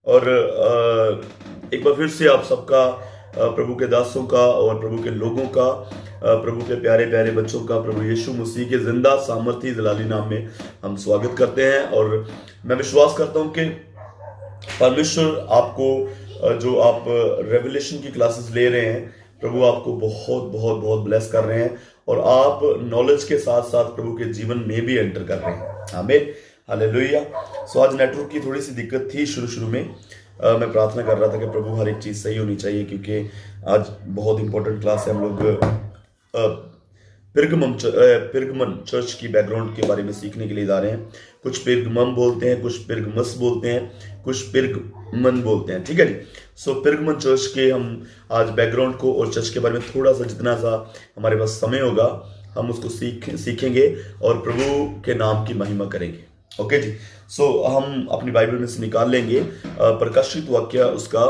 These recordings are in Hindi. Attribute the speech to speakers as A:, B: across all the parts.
A: और एक बार फिर से आप सबका, प्रभु के दासों का और प्रभु के लोगों का, प्रभु के प्यारे प्यारे बच्चों का प्रभु यीशु मसीह के जिंदा सामर्थी जलाली नाम में हम स्वागत करते हैं। और मैं विश्वास करता हूं कि परमेश्वर आपको, जो आप रेवलेशन की क्लासेस ले रहे हैं, प्रभु आपको बहुत बहुत बहुत ब्लेस कर रहे हैं और आप नॉलेज के साथ साथ प्रभु के जीवन में भी एंटर कर रहे हैं। आमीन, हालेलुया। सो आज नेटवर्क की थोड़ी सी दिक्कत थी शुरू में। मैं प्रार्थना कर रहा था कि प्रभु हर एक चीज़ सही होनी चाहिए, क्योंकि आज बहुत इंपॉर्टेंट क्लास है। हम लोग पिरगमन चर्च की बैकग्राउंड के बारे में सीखने के लिए जा रहे हैं। कुछ पिरगमम बोलते हैं, कुछ पिरगमस बोलते हैं, कुछ पिरगमन बोलते हैं, ठीक है जी। सो पिरगमन चर्च के हम आज बैकग्राउंड को और चर्च के बारे में थोड़ा सा, जितना सा हमारे पास समय होगा, हम उसको सीखेंगे और प्रभु के नाम की महिमा करेंगे। ओके जी। सो हम अपनी बाइबल में से निकाल लेंगे प्रकाशित वाक्य उसका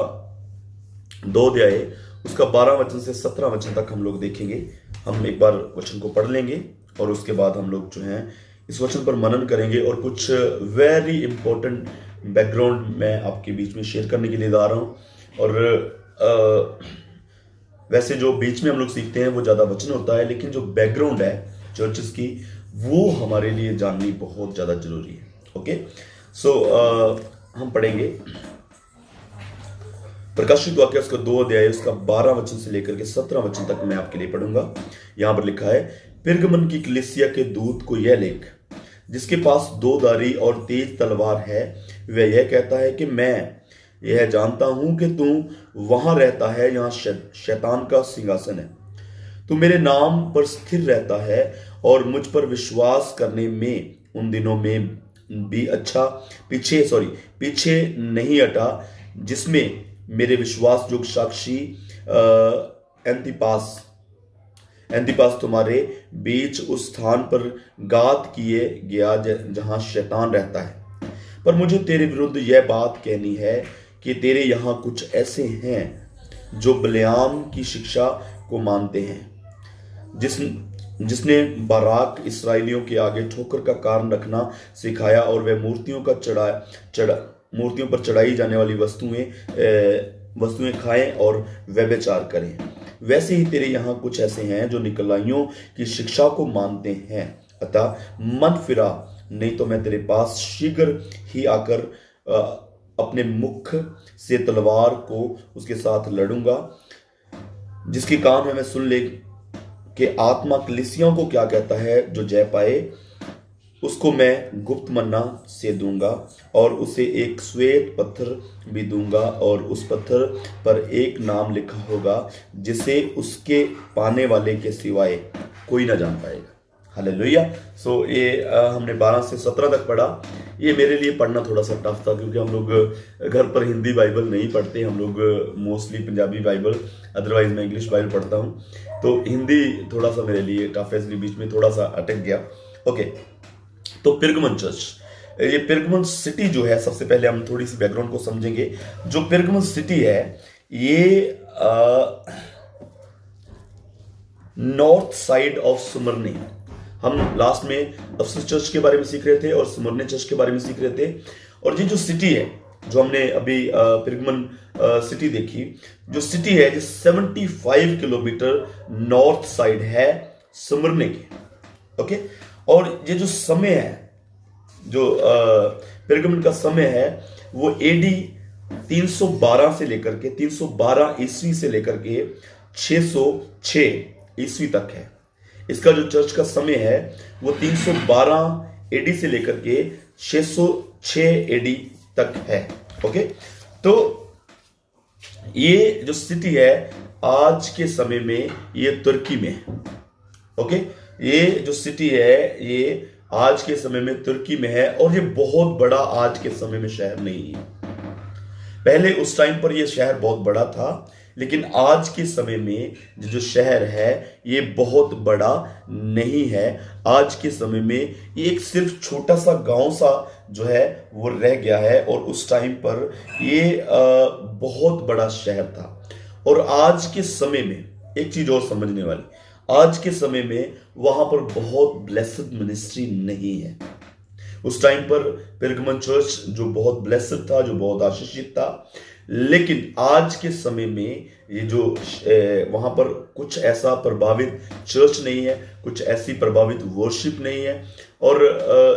A: 2 अध्याय, उसका 12 वचन से 17 वचन तक हम लोग देखेंगे। हम एक बार वचन को पढ़ लेंगे और उसके बाद हम लोग जो हैं इस वचन पर मनन करेंगे और कुछ वेरी इंपॉर्टेंट बैकग्राउंड मैं आपके बीच में शेयर करने के लिए जा रहा हूँ। और वैसे जो बीच में हम लोग सीखते हैं वो ज़्यादा वचन होता है, लेकिन जो बैकग्राउंड है चर्चेस की, वो हमारे लिए जाननी बहुत ज़्यादा जरूरी है। ओके, सो हम पढ़ेंगे प्रकाशित वाक्य उसका 2 अध्याय, उसका 12 वचन से लेकर के 17 वचन तक मैं आपके लिए पढ़ूंगा। यहां पर लिखा है, पिरगमन की कलीसिया के दूत को यह लिख, जिसके पास 2 धारी और तेज तलवार है, वह यह कहता है कि मैं यह जानता हूं कि तू वहां रहता है, यहां शैतान का सिंहासन है। तू मेरे नाम पर स्थिर रहता है और मुझ पर विश्वास करने में उन दिनों में भी पीछे नहीं हटा, जिसमें मेरे विश्वास जो साक्षी एंतिपास तुम्हारे बीच उस स्थान पर गात किए गया जहां शैतान रहता है। पर मुझे तेरे विरुद्ध यह बात कहनी है कि तेरे यहां कुछ ऐसे हैं जो बलियाम की शिक्षा को मानते हैं, जिसने बाराक इसराइलियों के आगे ठोकर का कारण रखना सिखाया और वह मूर्तियों पर चढ़ाई जाने वाली वस्तुएं खाएं और व्यभिचार करें। वैसे ही तेरे यहाँ कुछ ऐसे हैं जो निकलाइयों की शिक्षा को मानते हैं। अतः मन फिरा, नहीं तो मैं तेरे पास शीघ्र ही आकर अपने मुख से तलवार को उसके साथ लड़ूंगा। जिसकी कान है मैं सुन ले कि आत्मा कलीसियाओं को क्या कहता है। जो जय पाए उसको मैं गुप्त मन्ना से दूंगा और उसे एक श्वेत पत्थर भी दूंगा, और उस पत्थर पर एक नाम लिखा होगा जिसे उसके पाने वाले के सिवाय कोई ना जान पाएगा। हालेलुया। सो ये हमने 12 से 17 तक पढ़ा। ये मेरे लिए पढ़ना थोड़ा सा टफ था, क्योंकि हम लोग घर पर हिंदी बाइबल नहीं पढ़ते, हम लोग मोस्टली पंजाबी बाइबल, अदरवाइज मैं इंग्लिश बाइबल पढ़ता हूँ, तो हिंदी थोड़ा सा मेरे लिए टफ है, इसलिए बीच में थोड़ा सा अटक गया। ओके, तो पिरगमन चर्च, ये पिरगमन सिटी जो है, सबसे पहले हम थोड़ी सी बैकग्राउंड को समझेंगे। जो पिरगमन सिटी है, ये नॉर्थ साइड ऑफ सुमरनी। हम लास्ट में अफसस चर्च के बारे में सीख रहे थे और सुमरने चर्च के बारे में सीख रहे थे। और ये जो सिटी है, जो हमने अभी पिरगमन सिटी देखी, जो सिटी है, जो 75 किलोमीटर नॉर्थ साइड है सुमरने के। ओके, और ये जो समय है, जो पिरगमन का समय है, वो एडी 312 से लेकर के 312 ईस्वी से लेकर के 606 ईस्वी तक है। इसका जो चर्च का समय है वो 312 एडी से लेकर के 606 एडी तक है। ओके, तो ये जो सिटी है आज के समय में ये तुर्की में है। ओके, ये जो सिटी है ये आज के समय में तुर्की में है, और ये बहुत बड़ा आज के समय में शहर नहीं है। पहले उस टाइम पर ये शहर बहुत बड़ा था, लेकिन आज के समय में जो शहर है ये बहुत बड़ा नहीं है। आज के समय में ये एक सिर्फ छोटा सा गांव सा जो है वो रह गया है, और उस टाइम पर ये बहुत बड़ा शहर था। और आज के समय में एक चीज और समझने वाली, आज के समय में वहां पर बहुत ब्लेस्ड मिनिस्ट्री नहीं है। उस टाइम पर पेरगमन चर्च जो बहुत ब्लेस्ड था, जो बहुत आशीषित था, लेकिन आज के समय में ये जो वहां पर कुछ ऐसा प्रभावित चर्च नहीं है, कुछ ऐसी प्रभावित वर्शिप नहीं है, और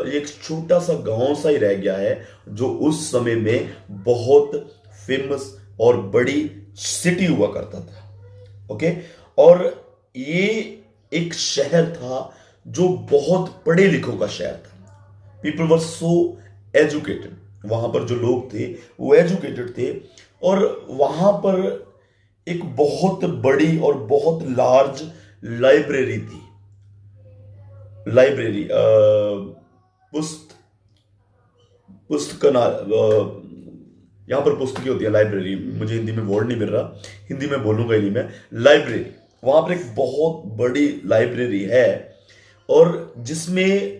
A: ये एक छोटा सा गांव सा ही रह गया है जो उस समय में बहुत फेमस और बड़ी सिटी हुआ करता था। ओके, और ये एक शहर था जो बहुत पढ़े लिखों का शहर था। पीपल वर सो एजुकेटेड, वहां पर जो लोग थे वो एजुकेटेड थे, और वहां पर एक बहुत बड़ी और बहुत लार्ज लाइब्रेरी थी। लाइब्रेरी पुस्तक यहां पर पुस्तकें होती है, लाइब्रेरी, मुझे हिंदी में वर्ड नहीं मिल रहा, हिंदी में बोलूंगा ही नहीं मैं। लाइब्रेरी, वहां पर एक बहुत बड़ी लाइब्रेरी है, और जिसमें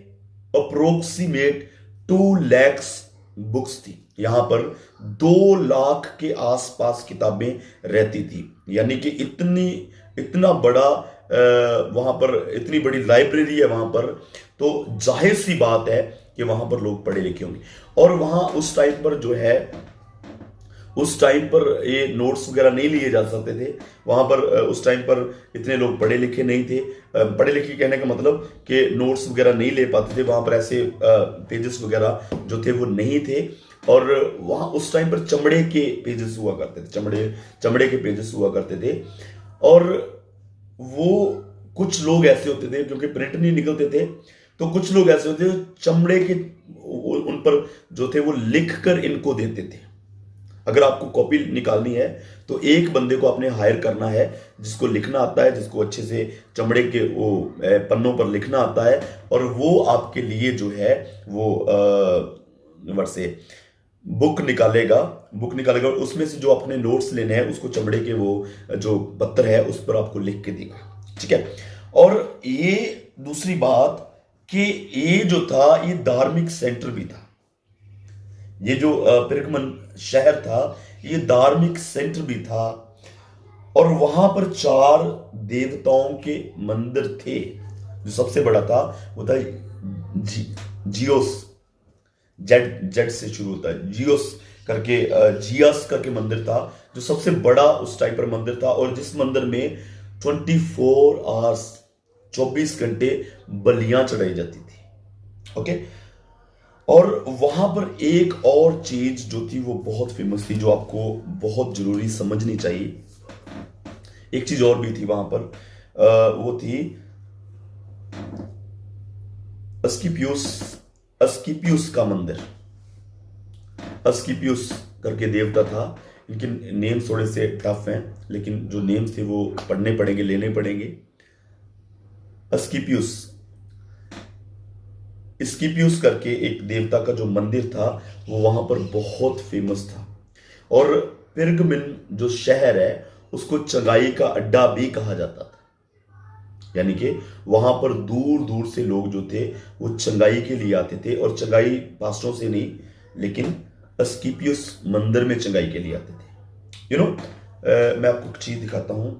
A: अप्रोक्सीमेट 2 लाख बुक्स थी। यहां पर 2 लाख के आसपास किताबें रहती थी, यानी कि इतना बड़ा वहां पर इतनी बड़ी लाइब्रेरी है वहां पर, तो जाहिर सी बात है कि वहां पर लोग पढ़े लिखे होंगे। और वहां उस टाइम पर जो है, उस टाइम पर ये नोट्स वगैरह नहीं लिए जा सकते थे। वहां पर उस टाइम पर इतने लोग पढ़े लिखे नहीं थे। पढ़े लिखे कहने का मतलब कि नोट्स वगैरह नहीं ले पाते थे। वहां पर ऐसे पेजेस वगैरह जो थे वो नहीं थे, और वहां उस टाइम पर चमड़े के पेजेस हुआ करते थे, चमड़े के पेजेस हुआ करते थे। और वो कुछ लोग ऐसे होते थे, क्योंकि प्रिंट नहीं निकलते थे, तो कुछ लोग ऐसे होते थे चमड़े के उन पर जो थे वो लिख कर इनको देते थे। अगर आपको कॉपी निकालनी है तो एक बंदे को आपने हायर करना है जिसको लिखना आता है, जिसको अच्छे से चमड़े के वो पन्नों पर लिखना आता है, और वो आपके लिए जो है वो से बुक निकालेगा, और उसमें से जो अपने नोट्स लेने हैं उसको चमड़े के वो जो पत्थर है उस पर आपको लिख के देगा। ठीक है। और ये दूसरी बात कि ये जो था ये धार्मिक सेंटर भी था। ये जो पेरगमन शहर था ये धार्मिक सेंटर भी था, और वहां पर 4 देवताओं के मंदिर थे। जो सबसे बड़ा था वो था जियोस, जेड से शुरू होता है, जियोस करके, जियास करके मंदिर था, जो सबसे बड़ा उस टाइम पर मंदिर था, और जिस मंदिर में 24 आवर्स 24 घंटे बलियां चढ़ाई जाती थी। ओके। और वहां पर एक और चीज जो थी वो बहुत फेमस थी, जो आपको बहुत जरूरी समझनी चाहिए। एक चीज और भी थी वहां पर, वो थी अस्किपियुस का मंदिर। अस्किपियुस करके देवता था। इनके नेम थोड़े से टफ हैं, लेकिन जो नेम्स थे वो पढ़ने पड़ेंगे, लेने पड़ेंगे। स्किपियुस करके एक देवता का जो मंदिर था वो वहां पर बहुत फेमस था। और पेरगमन जो शहर है उसको चंगाई का अड्डा भी कहा जाता था, यानी कि वहां पर दूर दूर से लोग जो थे वो चंगाई के लिए आते थे, और चंगाई पास्टरों से नहीं, लेकिन अस्किपियुस मंदिर में चंगाई के लिए आते थे। मैं आपको एक चीज दिखाता हूं।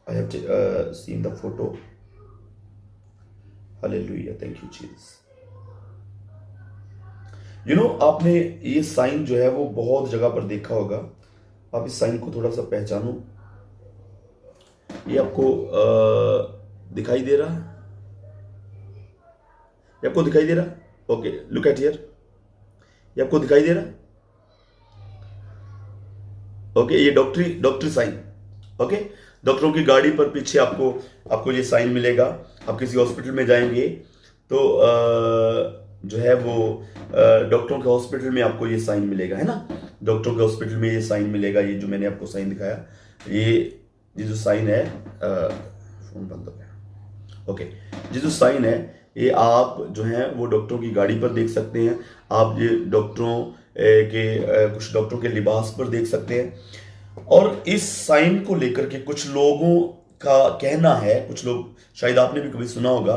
A: I have seen the photo. Hallelujah, thank you Jesus. आपने ये साइन जो है वो बहुत जगह पर देखा होगा। आप इस साइन को थोड़ा सा पहचानो। ये आपको दिखाई दे रहा है? ये आपको दिखाई दे रहा है? Okay, look at here. ये आपको दिखाई दे रहा है? ओके, ये डॉक्टरी साइन। ओके, डॉक्टरों की गाड़ी पर पीछे आपको ये साइन मिलेगा। आप किसी हॉस्पिटल में जाएंगे तो जो है वो डॉक्टरों के हॉस्पिटल में आपको ये साइन मिलेगा, है ना। डॉक्टरों के हॉस्पिटल में ये साइन मिलेगा। ये जो मैंने आपको साइन दिखाया, ये जो साइन है, फोन बंद हो गया। ओके, ये जो साइन है ये आप जो है वो डॉक्टरों की गाड़ी पर देख सकते हैं। आप ये कुछ डॉक्टरों के लिबास पर देख सकते हैं। और इस साइन को लेकर के कुछ लोगों का कहना है, कुछ लोग, शायद आपने भी कभी सुना होगा,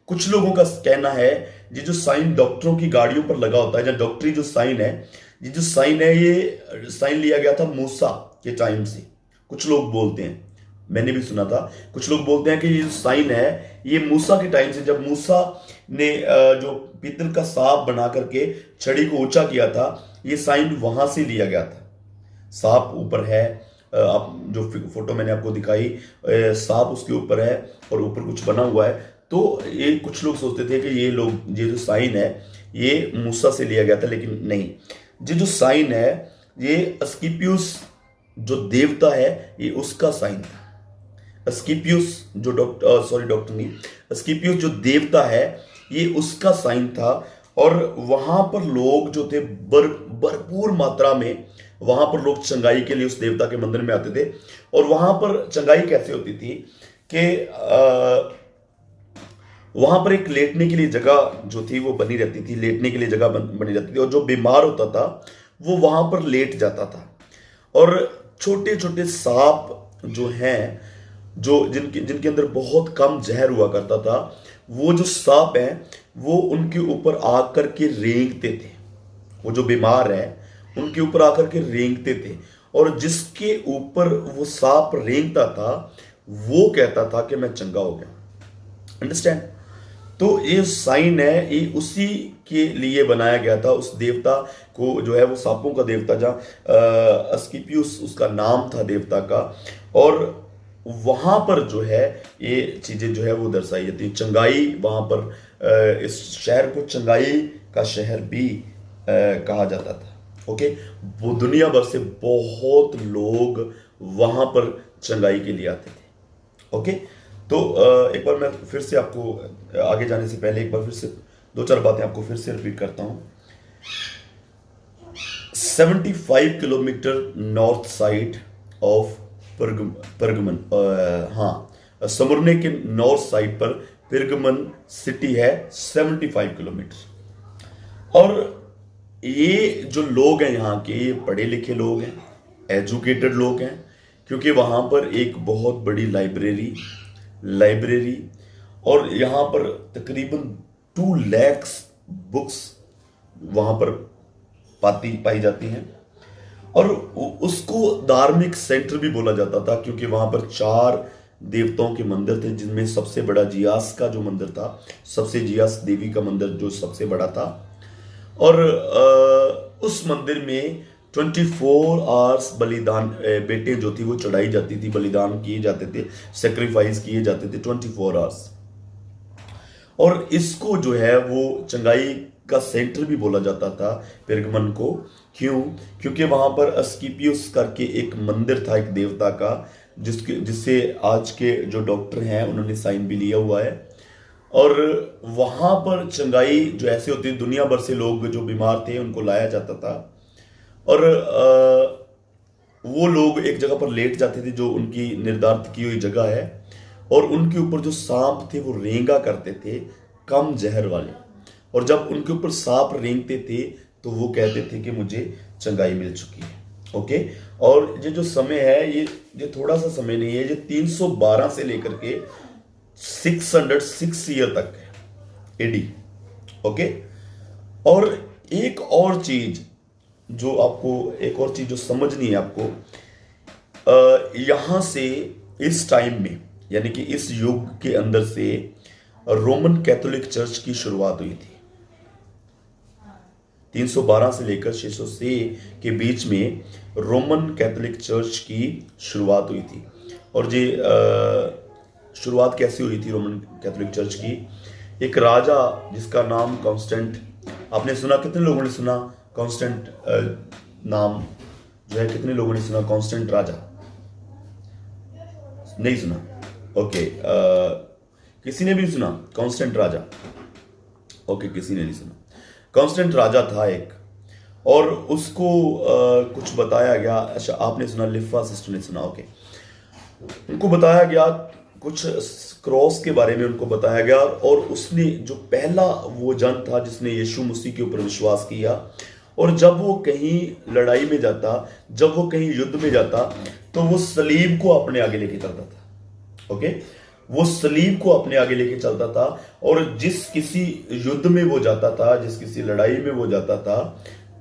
A: कुछ लोगों का कहना है ये जो साइन डॉक्टरों की गाड़ियों पर लगा होता है, या डॉक्टरी जो साइन है, ये जो साइन है ये साइन लिया गया था मूसा के टाइम से। कुछ लोग बोलते हैं, मैंने भी सुना था, कुछ लोग बोलते हैं कि ये जो साइन है ये मूसा के टाइम से, जब मूसा ने जो पीतल का सांप बना करके छड़ी को ऊंचा किया था, ये साइन वहां से लिया गया था। सांप ऊपर है, आप जो फोटो मैंने आपको दिखाई, सांप उसके ऊपर है और ऊपर कुछ बना हुआ है। तो ये कुछ लोग सोचते थे कि ये जो साइन है ये मूसा से लिया गया था, लेकिन नहीं। ये जो साइन है ये अस्किपियुस जो देवता है ये उसका साइन था। अस्किपियुस जो डॉक्टर नहीं, अस्किपियुस जो देवता है ये उसका साइन था। और वहां पर लोग जो थे भरपूर मात्रा में वहां पर लोग चंगाई के लिए उस देवता के मंदिर में आते थे। और वहां पर चंगाई कैसे होती थी कि वहां पर एक लेटने के लिए जगह जो थी वो बनी रहती थी, लेटने के लिए जगह बनी रहती थी, और जो बीमार होता था वो वहां पर लेट जाता था। और छोटे छोटे सांप जो हैं, जो जिनके अंदर बहुत कम जहर हुआ करता था, वो जो सांप हैं वो उनके ऊपर आकर के रेंगते थे। वो जो बीमार है उनके ऊपर आकर के रेंगते थे, और जिसके ऊपर वो सांप रेंगता था वो कहता था कि मैं चंगा हो गया। अंडरस्टैंड? तो ये साइन है, ये उसी के लिए बनाया गया था। उस देवता को जो है वो सांपों का देवता, जहाँ अस्किपियुस उसका नाम था देवता का, और वहां पर जो है ये चीजें जो है वो दर्शाई जाती। चंगाई वहां पर, इस शहर को चंगाई का शहर भी कहा जाता था। ओके, वो दुनिया भर से बहुत लोग वहां पर चंगाई के लिए आते थे। ओके, तो एक बार मैं फिर से आपको आगे जाने से पहले एक बार फिर से 2-4 बातें आपको फिर से रिपीट करता हूं। 75 किलोमीटर नॉर्थ साइड ऑफ परगमन, हाँ, स्मुर्ने के नॉर्थ साइड पर पिरगमन सिटी है 75 किलोमीटर। और ये जो लोग हैं यहाँ के, ये पढ़े लिखे लोग हैं, एजुकेटेड लोग हैं, क्योंकि वहाँ पर एक बहुत बड़ी लाइब्रेरी और यहाँ पर तकरीबन 2 लाख बुक्स वहाँ पर पाई जाती हैं। और उसको धार्मिक सेंटर भी बोला जाता था, क्योंकि वहां पर 4 देवताओं के मंदिर थे, जिनमें सबसे बड़ा जियास का जो मंदिर था, सबसे जियास देवी का मंदिर जो सबसे बड़ा था। और उस मंदिर में 24 आवर्स बलिदान, बेटे जो थी वो चढ़ाई जाती थी, बलिदान किए जाते थे, सेक्रीफाइस किए जाते थे 24 आवर्स। और इसको जो है वो चंगाई का सेंटर भी बोला जाता था पिरगमन को। क्यों? क्योंकि वहां पर अस्किपियुस करके एक मंदिर था, एक देवता का, जिससे आज के जो डॉक्टर हैं उन्होंने साइन भी लिया हुआ है। और वहां पर चंगाई जो ऐसे होती है, दुनिया भर से लोग जो बीमार थे उनको लाया जाता था, और वो लोग एक जगह पर लेट जाते थे जो उनकी निर्धारित की हुई जगह है, और उनके ऊपर जो सांप थे वो रेंगा करते थे, कम जहर वाले। और जब उनके ऊपर सांप रेंगते थे तो वो कहते थे कि मुझे चंगाई मिल चुकी है। ओके, और ये जो समय है ये थोड़ा सा समय नहीं है, ये 312 से लेकर के 606 ईयर तक है, एडी। ओके, और एक और चीज जो समझनी है आपको, यहां से इस टाइम में, यानी कि इस युग के अंदर से रोमन कैथोलिक चर्च की शुरुआत हुई थी। 312 से लेकर 606 के बीच में रोमन कैथोलिक चर्च की शुरुआत हुई थी। और ये शुरुआत कैसे हुई थी रोमन कैथोलिक चर्च की? एक राजा जिसका नाम कॉन्स्टेंट, आपने सुना? कितने लोगों ने सुना कॉन्स्टेंट नाम जो है? कितने लोगों ने सुना कॉन्स्टेंट राजा? नहीं सुना? ओके, किसी ने भी सुना कॉन्स्टेंट राजा? ओके, किसी ने नहीं सुना। कॉन्स्टेंट राजा था एक, और उसको कुछ बताया गया। अच्छा, आपने सुना, लिफा सिस्टर ने सुना? ओके, उनको बताया गया कुछ क्रॉस के बारे में, उनको बताया गया, और उसने जो पहला वो जन था जिसने यीशु मसीह के ऊपर विश्वास किया, और जब वो कहीं लड़ाई में जाता, जब वो कहीं युद्ध में जाता, तो वो सलीब को अपने आगे लेके चलता था। ओके, वो सलीब को अपने आगे लेके चलता था, और जिस किसी युद्ध में वो जाता था, जिस किसी लड़ाई में वो जाता था,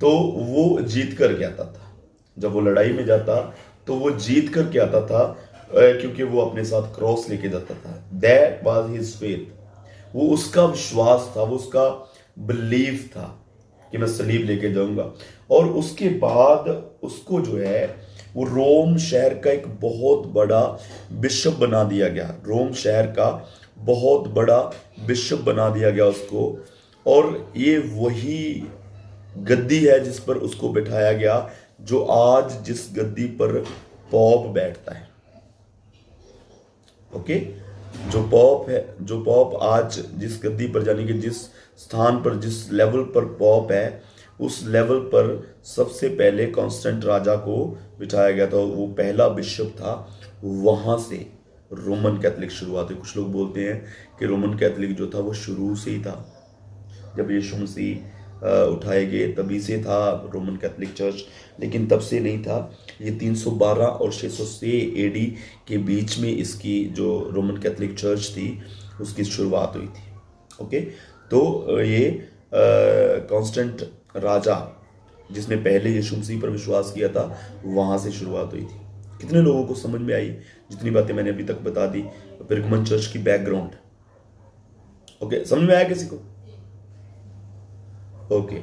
A: तो वो जीत करके आता था। जब वो लड़ाई में जाता तो वो जीत करके आता था, क्योंकि वो अपने साथ क्रॉस लेके जाता था। That was his faith. वो उसका विश्वास था, वो उसका बिलीव था कि मैं सलीब लेके जाऊंगा। और उसके बाद उसको जो है वो रोम शहर का एक बहुत बड़ा बिशप बना दिया गया, रोम शहर का बहुत बड़ा बिशप बना दिया गया उसको। और ये वही गद्दी है जिस पर उसको बिठाया गया, जो आज जिस गद्दी पर पॉप बैठता है। ओके, जो पॉप है, जो पॉप आज जिस गद्दी पर, यानी कि जिस स्थान पर, जिस लेवल पर पॉप है, उस लेवल पर सबसे पहले कांस्टेंट राजा को बिठाया गया था। वो पहला बिशप था। वहां से रोमन कैथोलिक शुरुआत हुई। कुछ लोग बोलते हैं कि रोमन कैथोलिक जो था वो शुरू से ही था, जब यीशु मसीह उठाए गए तभी से था रोमन कैथोलिक चर्च, लेकिन तब से नहीं था। ये 312 और 606 एडी के बीच में इसकी जो रोमन कैथोलिक चर्च थी उसकी शुरुआत हुई थी। ओके, तो ये कांस्टेंट राजा जिसने पहले यीशु मसीह पर विश्वास किया था, वहां से शुरुआत हुई थी। कितने लोगों को समझ में आई जितनी बातें मैंने अभी तक बता दी पेरगमन चर्च की बैकग्राउंड? ओके, समझ में आया किसी को? ओके,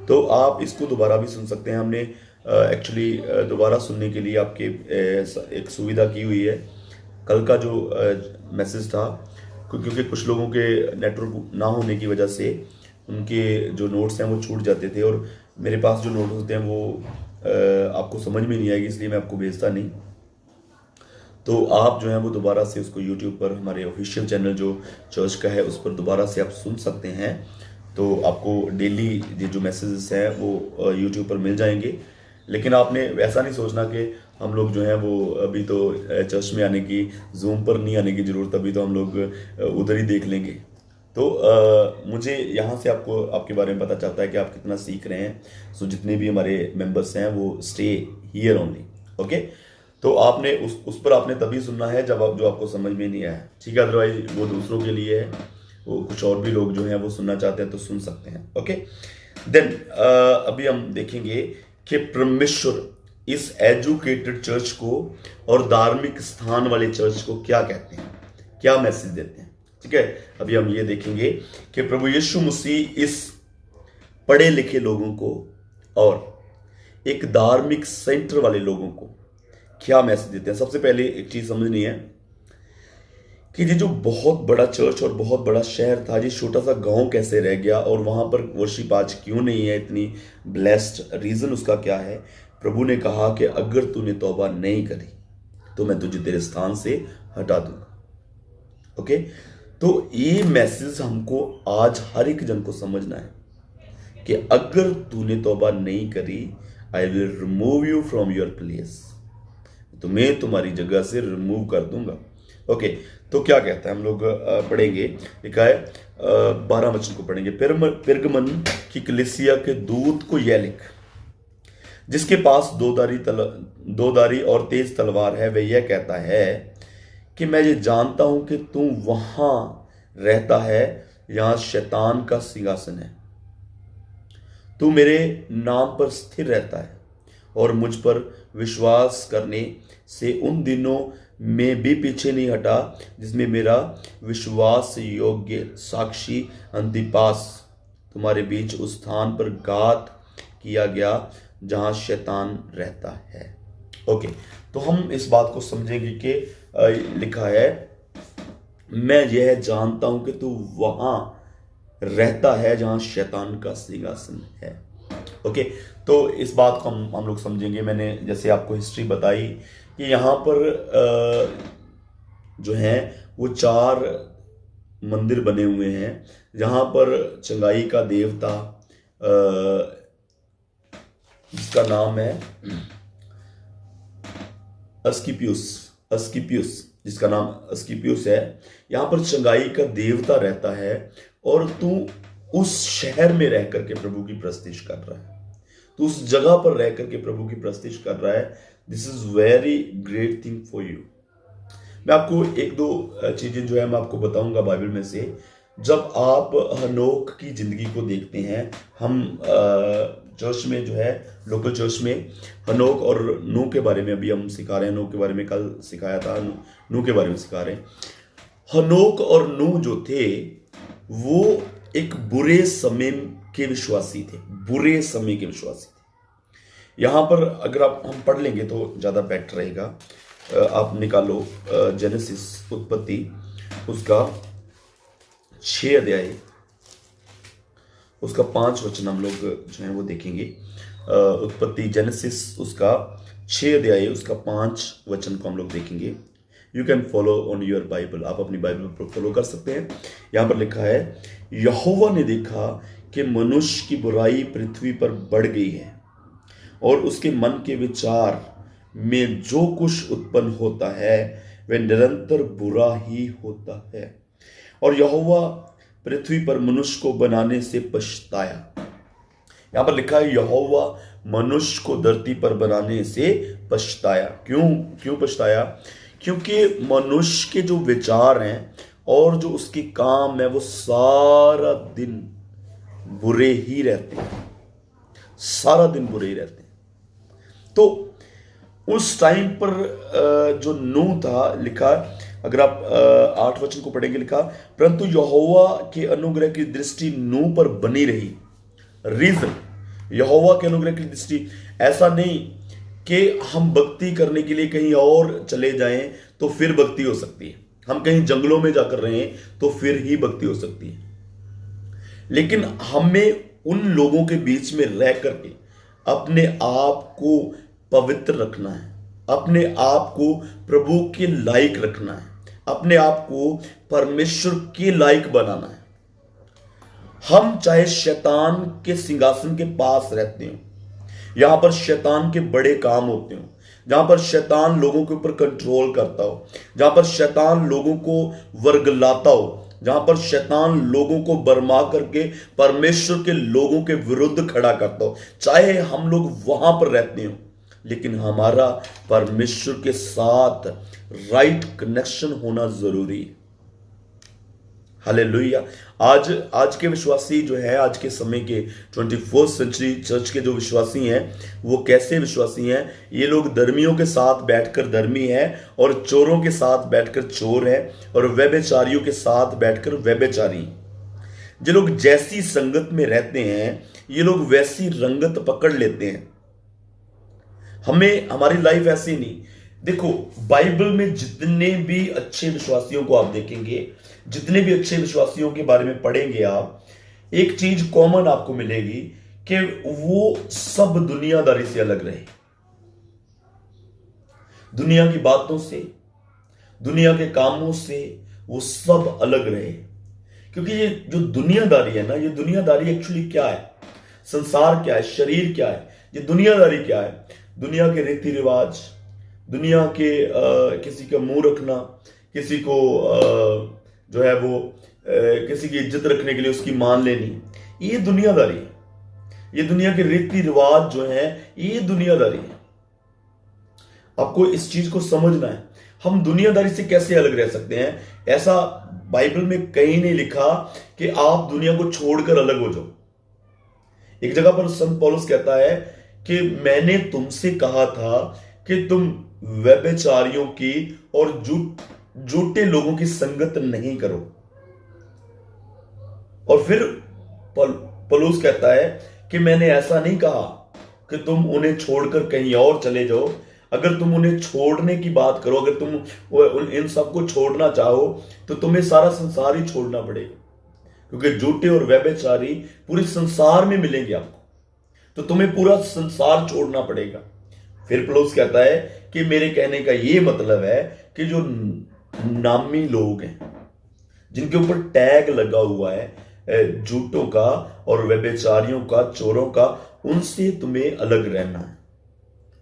A: तो आप इसको दोबारा भी सुन सकते हैं। हमने एक्चुअली दोबारा सुनने के लिए आपके एक सुविधा की हुई है। कल का जो मैसेज था, क्योंकि कुछ लोगों के नेटवर्क ना होने की वजह से उनके जो नोट्स हैं वो छूट जाते थे, और मेरे पास जो नोट्स होते हैं वो आपको समझ में नहीं आएगी, इसलिए मैं आपको भेजता नहीं। तो आप जो है वो दोबारा से उसको यूट्यूब पर, हमारे ऑफिशियल चैनल जो चर्च का है, उस पर दोबारा से आप सुन सकते हैं। तो आपको डेली ये जो मैसेजेस हैं वो यूट्यूब पर मिल जाएंगे। लेकिन आपने वैसा नहीं सोचना कि हम लोग जो हैं वो अभी तो चर्च में आने की, जूम पर नहीं आने की ज़रूरत, अभी तो हम लोग उधर ही देख लेंगे। तो मुझे यहाँ से आपको आपके बारे में पता चलता है कि आप कितना सीख रहे हैं। सो जितने भी हमारे मेंबर्स हैं वो स्टे हियर ओनली। ओके, तो आपने उस पर आपने तभी सुनना है जब आप, जो आपको समझ में नहीं आया, ठीक है? अदरवाइज वो दूसरों के लिए है, वो कुछ और भी लोग जो हैं वो सुनना चाहते हैं तो सुन सकते हैं। ओके, देन अभी हम देखेंगे कि परमेश्वर इस एजुकेटेड चर्च को और धार्मिक स्थान वाले चर्च को क्या कहते हैं, क्या मैसेज देते हैं। ठीक है, अभी हम ये देखेंगे कि प्रभु यीशु मसीह इस पढ़े लिखे लोगों को और एक धार्मिक सेंटर वाले लोगों को क्या मैसेज देते हैं। सबसे पहले एक चीज समझनी है कि ये जो बहुत बड़ा चर्च और बहुत बड़ा शहर था, ये छोटा सा गांव कैसे रह गया, और वहां पर वर्शिप आज क्यों नहीं है इतनी ब्लेस्ड? रीजन उसका क्या है? प्रभु ने कहा कि अगर तूने तौबा नहीं करी तो मैं तुझे तेरे स्थान से हटा दूंगा। ओके, तो ये मैसेज हमको आज हर एक जन को समझना है कि अगर तूने तौबा नहीं करी, I will remove you from your place, तो मैं तुम्हारी जगह से रिमूव कर दूंगा। ओके, तो क्या कहता है, हम लोग पढ़ेंगे। लिखा है 12 वचन को पढ़ेंगे। पेरगमन की कलीसिया के दूत को यह लिख, जिसके पास दो दारी और तेज तलवार है, वह यह कहता है कि मैं ये जानता हूं कि तू वहां रहता है, यहां शैतान का सिंहासन है। तू मेरे नाम पर स्थिर रहता है और मुझ पर विश्वास करने से उन दिनों में भी पीछे नहीं हटा जिसमें मेरा विश्वास योग्य साक्षी अंतिपास तुम्हारे बीच उस स्थान पर घात किया गया जहां शैतान रहता है। ओके, तो हम इस बात को समझेंगे कि लिखा है, मैं यह जानता हूं कि तू वहां रहता है जहां शैतान का सिंहासन है। ओके, तो इस बात को हम लोग समझेंगे। मैंने जैसे आपको हिस्ट्री बताई कि यहाँ पर जो है वो 4 मंदिर बने हुए हैं, जहाँ पर चंगाई का देवता जिसका नाम है अस्किपियुस, जिसका नाम अस्किपियुस है, यहाँ पर चंगाई का देवता रहता है, और तू उस शहर में रह करके प्रभु की प्रस्तिश कर रहा है, तो उस जगह पर रह करके प्रभु की प्रस्तिश कर रहा है। This is very great thing for you. मैं आपको 1-2 चीजें जो है मैं आपको बताऊंगा बाइबल में से। जब आप हनोक की जिंदगी को देखते हैं, हम चर्च में जो है, लोकल चर्च में हनोक और नूह के बारे में अभी हम सिखा रहे हैं। नूह के बारे में कल सिखाया था, नूह के बारे में सिखा रहे हैं। हनोक और नूह जो थे वो एक बुरे समय के विश्वासी थे, बुरे समय के विश्वासी थे। यहां पर अगर हम पढ़ लेंगे तो ज्यादा बेटर रहेगा। आप निकालो जेनेसिस, उत्पत्ति, उसका 6 अध्याय, उसका 5 वचन हम लोग जो है वो देखेंगे। उत्पत्ति जेनेसिस उसका 6 अध्याय, उसका 5 वचन को हम लोग देखेंगे। You can follow on your Bible, आप अपनी बाइबल पर फॉलो कर सकते हैं। यहां पर लिखा है, यहोवा ने देखा कि मनुष्य की बुराई पृथ्वी पर बढ़ गई है और उसके मन के विचार में जो कुछ उत्पन्न होता है वह निरंतर बुरा ही होता है, और यहोवा पृथ्वी पर मनुष्य को बनाने से पछताया। यहां पर लिखा है, यहोवा मनुष्य को धरती पर बनाने से पछताया। क्यों पछताया? क्योंकि मनुष्य के जो विचार हैं और जो उसके काम है वो सारा दिन बुरे ही रहते हैं, सारा दिन बुरे ही रहते हैं। तो उस टाइम पर जो नूह था, लिखा, अगर आप 8 वचन को पढ़ेंगे, लिखा, परंतु यहोवा के अनुग्रह की दृष्टि नूह पर बनी रही। रीजन, यहोवा के अनुग्रह की दृष्टि, ऐसा नहीं कि हम भक्ति करने के लिए कहीं और चले जाएं तो फिर भक्ति हो सकती है, हम कहीं जंगलों में जाकर रहे तो फिर ही भक्ति हो सकती है। लेकिन हमें उन लोगों के बीच में रह करके अपने आप को पवित्र रखना है, अपने आप को प्रभु के लायक रखना है, अपने आप को परमेश्वर के लायक बनाना है। हम चाहे शैतान के सिंहासन के पास रहते हो, यहां पर शैतान के बड़े काम होते हो, जहां पर शैतान लोगों के ऊपर कंट्रोल करता हो, जहां पर शैतान लोगों को वर्गलाता हो, जहां पर शैतान लोगों को बरमा करके परमेश्वर के लोगों के विरुद्ध खड़ा करता हो, चाहे हम लोग वहां पर रहते हो, लेकिन हमारा परमेश्वर के साथ राइट कनेक्शन होना जरूरी है। हालेलुया। आज के विश्वासी जो है, आज के समय के 21st सेंचुरी चर्च के जो विश्वासी हैं, वो कैसे विश्वासी हैं? ये लोग धर्मियों के साथ बैठकर धर्मी हैं और चोरों के साथ बैठकर चोर हैं और व्यभिचारियों के साथ बैठकर व्यभिचारी। जो लोग जैसी संगत में रहते हैं, ये लोग वैसी रंगत पकड़ लेते हैं। हमारी लाइफ ऐसी नहीं। देखो, बाइबल में जितने भी अच्छे विश्वासियों को आप देखेंगे, जितने भी अच्छे विश्वासियों के बारे में पढ़ेंगे आप, एक चीज कॉमन आपको मिलेगी कि वो सब दुनियादारी से अलग रहे, दुनिया की बातों से, दुनिया के कामों से वो सब अलग रहे। क्योंकि ये जो दुनियादारी है ना, ये दुनियादारी एक्चुअली क्या है? संसार क्या है? शरीर क्या है? ये दुनियादारी क्या है? दुनिया के रीति रिवाज, दुनिया के किसी का मुंह रखना, किसी को जो है वो किसी की इज्जत रखने के लिए उसकी मान लेनी, ये दुनियादारी है। ये दुनिया के रीति रिवाज जो है, ये दुनियादारी है। आपको इस चीज को समझना है। हम दुनियादारी से कैसे अलग रह सकते हैं? ऐसा बाइबल में कहीं नहीं लिखा कि आप दुनिया को छोड़कर अलग हो जाओ। एक जगह पर संत पौलुस कहता है कि मैंने तुमसे कहा था कि तुम व्यभिचारियों की और झूठे लोगों की संगत नहीं करो। और फिर पौलुस कहता है कि मैंने ऐसा नहीं कहा कि तुम उन्हें छोड़कर कहीं और चले जाओ। अगर तुम उन्हें छोड़ने की बात करो, अगर तुम इन सबको छोड़ना चाहो, तो तुम्हें सारा संसार ही छोड़ना पड़ेगा, क्योंकि झूठे और व्यभिचारी पूरे संसार में मिलेंगे आपको, तो तुम्हें पूरा संसार छोड़ना पड़ेगा। फिर पौलुस कहता है कि मेरे कहने का यह मतलब है कि जो नामी लोग हैं, जिनके ऊपर टैग लगा हुआ है झूठों का और व्यभिचारियों का, चोरों का, उनसे तुम्हें अलग रहना है,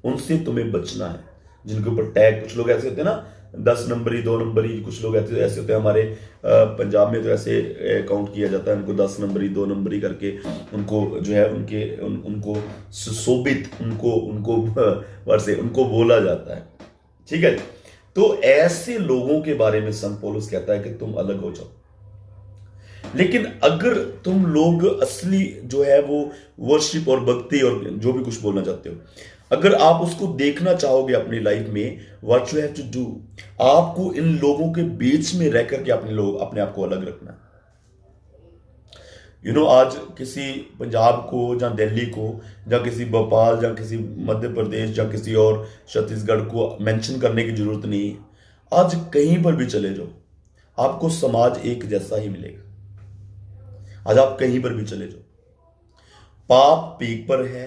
A: उनसे तुम्हें बचना है। जिनके ऊपर टैग, कुछ लोग ऐसे होते हैं ना, 10 नंबरी, 2 नंबरी, कुछ लोग ऐसे होते हैं। हमारे पंजाब में तो ऐसे काउंट किया जाता है उनको, 10 नंबरी, 2 नंबरी करके उनको जो है उनको सुशोभित, उनको बोला जाता है। ठीक है, तो ऐसे लोगों के बारे में संत पौलुस कहता है कि तुम अलग हो जाओ। लेकिन अगर तुम लोग असली जो है वो वर्शिप और भक्ति और जो भी कुछ बोलना चाहते हो, अगर आप उसको देखना चाहोगे अपनी लाइफ में, what you have to do, आपको इन लोगों के बीच में रह करके अपने आप को अलग रखना है। आज किसी पंजाब को या दिल्ली को या किसी भोपाल या किसी मध्य प्रदेश या किसी और छत्तीसगढ़ को मेंशन करने की जरूरत नहीं है। आज कहीं पर भी चले जाओ, आपको समाज एक जैसा ही मिलेगा। आज आप कहीं पर भी चले जाओ, पाप पीक पर है,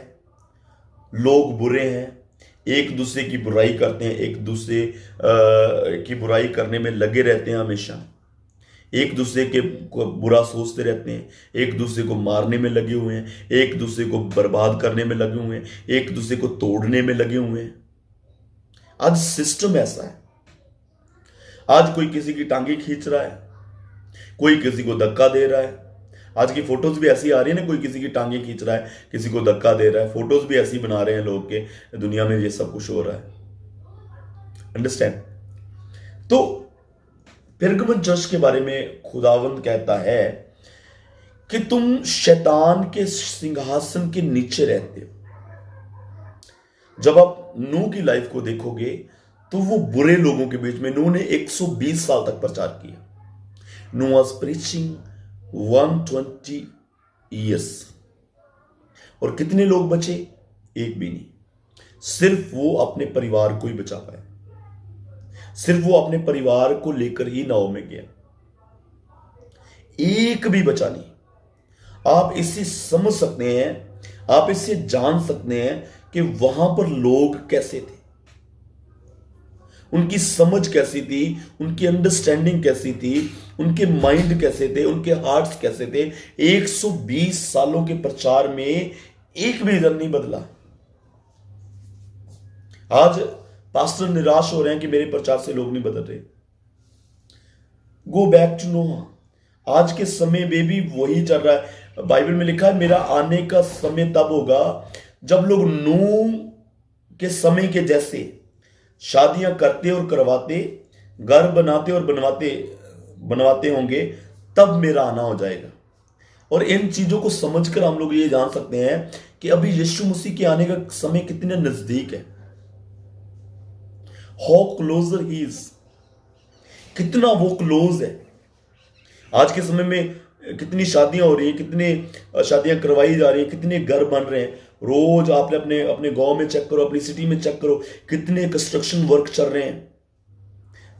A: लोग बुरे हैं, एक दूसरे की बुराई करते हैं, एक दूसरे की बुराई करने में लगे रहते हैं, हमेशा एक दूसरे के को बुरा सोचते रहते हैं, एक दूसरे को मारने में लगे हुए हैं, एक दूसरे को बर्बाद करने में लगे हुए हैं, एक दूसरे को तोड़ने में लगे हुए हैं। आज सिस्टम ऐसा है। आज कोई किसी की टांगे खींच रहा है, कोई किसी को धक्का दे रहा है। आज की फोटोज भी ऐसी आ रही है ना, कोई किसी की टांगे खींच रहा है, किसी को धक्का दे रहा है, फोटोज भी ऐसी बना रहे हैं लोग के दुनिया में ये सब कुछ हो रहा है। अंडरस्टैंड? तो पेरगमन चर्च के बारे में खुदावंद कहता है कि तुम शैतान के सिंहासन के नीचे रहते हो। जब आप नूह की लाइफ को देखोगे तो वो बुरे लोगों के बीच में, नूह ने 120 साल तक प्रचार किया। नूह वाज प्रीचिंग 120 ईयर्स। और कितने लोग बचे? एक भी नहीं। सिर्फ वो अपने परिवार को ही बचा पाए, सिर्फ वो अपने परिवार को लेकर ही नाव में गया, एक भी बचा नहीं। आप इससे समझ सकते हैं, आप इससे जान सकते हैं कि वहां पर लोग कैसे थे, उनकी समझ कैसी थी, उनकी अंडरस्टैंडिंग कैसी थी, उनके माइंड कैसे थे, उनके हार्ट्स कैसे थे। 120 सालों के प्रचार में एक भी जन नहीं बदला। आज पास्टर निराश हो रहे हैं कि मेरे प्रचार से लोग नहीं बदल रहे। गो बैक टू नोहा। आज के समय में भी वही चल रहा है। बाइबल में लिखा है, मेरा आने का समय तब होगा जब लोग नूह के समय के जैसे शादियां करते और करवाते, घर बनाते और बनवाते होंगे, तब मेरा आना हो जाएगा। और इन चीजों को समझकर हम लोग ये जान सकते हैं कि अभी यीशु मसीह के आने का समय कितने नजदीक है। हाउ क्लोजर ही इज, कितना वो क्लोज है। आज के समय में कितनी शादियां हो रही हैं, कितने शादियां करवाई जा रही हैं, कितने घर बन रहे हैं। रोज आप अपने गांव में चेक करो, अपनी सिटी में चेक करो, कितने कंस्ट्रक्शन वर्क चल रहे हैं,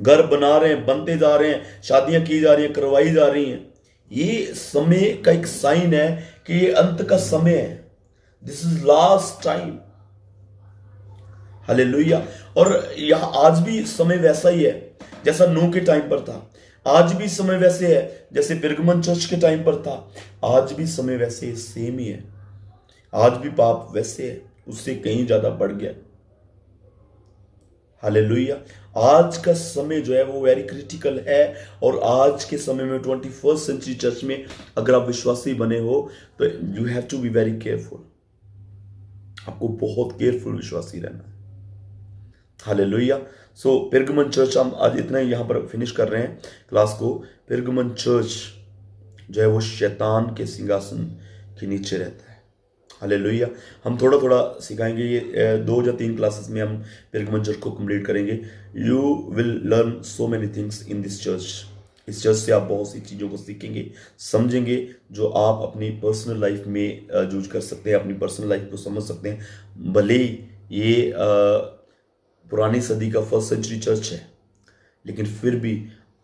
A: घर बना रहे हैं, बनते जा रहे हैं, शादियां की जा रही हैं, करवाई जा रही हैं। ये समय का एक साइन है कि ये अंत का समय है। This is last time. Hallelujah. और यहां आज भी समय वैसा ही है जैसा नूह के टाइम पर था। आज भी समय वैसे है जैसे पेरगमन चर्च के टाइम पर था। आज भी समय वैसे सेम ही है। आज भी पाप वैसे है, उससे कहीं ज्यादा बढ़ गया। हालेलुया। आज का समय जो है वो वेरी क्रिटिकल है। और आज के समय में 21st सेंचुरी चर्च में अगर आप विश्वासी बने हो तो you have to be very careful. आपको बहुत केयरफुल विश्वासी रहना है। हालेलुया। सो पेरगमन चर्च, हम आज इतना ही यहाँ पर फिनिश कर रहे हैं क्लास को। पेरगमन चर्च जो है वो शैतान के सिंहासन के नीचे रहता है। हालेलुया। हम थोड़ा थोड़ा सिखाएंगे, ये 2 या 3 क्लासेस में हम पेरगमन चर्च को कंप्लीट करेंगे। You will learn so many things in this church. इस चर्च से आप बहुत सी चीज़ों को सीखेंगे, समझेंगे, जो आप अपनी पर्सनल लाइफ में यूज कर सकते हैं, अपनी पर्सनल लाइफ को समझ सकते हैं। भले ही ये पुरानी सदी का 1st सेंचुरी चर्च है, लेकिन फिर भी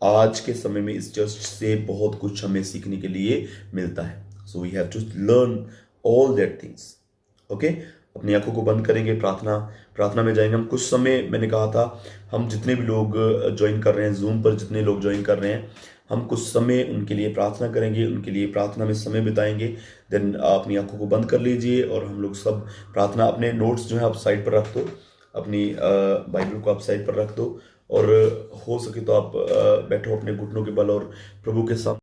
A: आज के समय में इस चर्च से बहुत कुछ हमें सीखने के लिए मिलता है। So we have to learn all that things. Okay, अपनी आंखों को बंद करेंगे, प्रार्थना में जाएंगे। हम कुछ समय, मैंने कहा था, हम जितने भी लोग ज्वाइन कर रहे हैं जूम पर, जितने लोग ज्वाइन कर रहे हैं, हम कुछ समय उनके लिए प्रार्थना करेंगे, उनके लिए प्रार्थना में समय बिताएंगे। देन अपनी आंखों को बंद कर लीजिए और हम लोग सब प्रार्थना, अपने नोट्स जो है आप साइड पर रख दो, अपनी बाइबल को आप साइड पर रख दो, और हो सके तो आप बैठो अपने घुटनों के बल और प्रभु के साथ